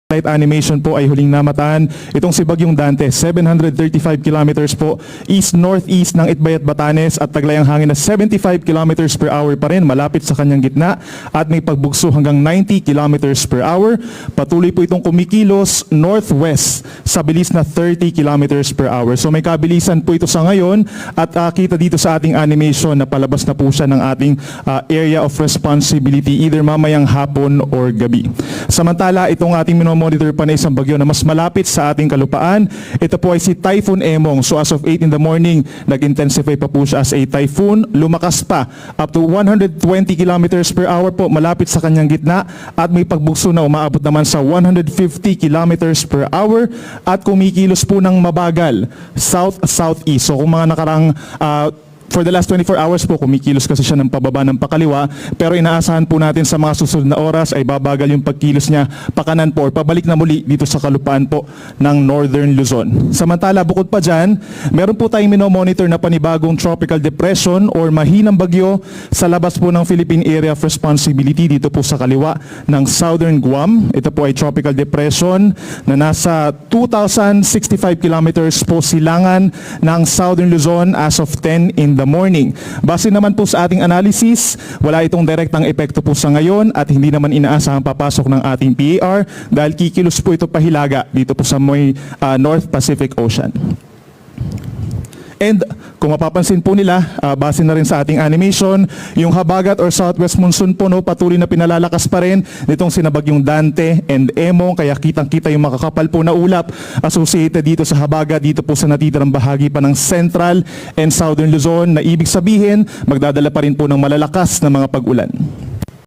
Light animation po ay huling namataan. Itong si Bagyong Dante, 735 kilometers po east-northeast ng Itbayat, Batanes at taglay ang hangin na 75 kilometers per hour pa rin malapit sa kanyang gitna at may pagbugso hanggang 90 kilometers per hour. Patuloy po itong kumikilos northwest sa bilis na 30 kilometers per hour. So may kabilisan po ito sa ngayon at kita dito sa ating animation na palabas na po siya ng ating area of responsibility either mamayang hapon or gabi. Samantala, itong ating monitor pa na isang bagyo na mas malapit sa ating kalupaan. Ito po ay si Typhoon Emong. So as of 8 in the morning, nag-intensify pa po siya as a typhoon. Lumakas pa up to 120 kilometers per hour po malapit sa kanyang gitna at may pagbugso na umaabot naman sa 150 kilometers per hour at kumikilos po ng mabagal south-southeast. So kung mga nakarang for the last 24 hours po, kumikilos kasi siya ng pababa ng pakaliwa, pero inaasahan po natin sa mga susunod na oras ay babagal yung pagkilos niya pakanan po or pabalik na muli dito sa kalupaan po ng Northern Luzon. Samantala, bukod pa dyan, meron po tayong minomonitor na panibagong tropical depression or mahinang bagyo sa labas po ng Philippine Area of Responsibility dito po sa kaliwa ng Southern Guam. Ito po ay tropical depression na nasa 2,065 kilometers po silangan ng Southern Luzon as of 10 in the morning. Base naman po sa ating analysis, wala itong direktang epekto po sa ngayon at hindi naman inaasahang papasok ng ating PAR dahil kikilos po ito pahilaga dito po sa may North Pacific Ocean. And kung mapapansin po nila, base na rin sa ating animation, yung habagat or southwest monsoon po patuloy na pinalalakas pa rin nitong sinabagyong Dante and Emong, kaya kitang-kita yung makakapal po na ulap associated dito sa habagat, dito po sa natitirang bahagi pa ng Central and Southern Luzon na ibig sabihin magdadala pa rin po ng malalakas na mga pag-ulan.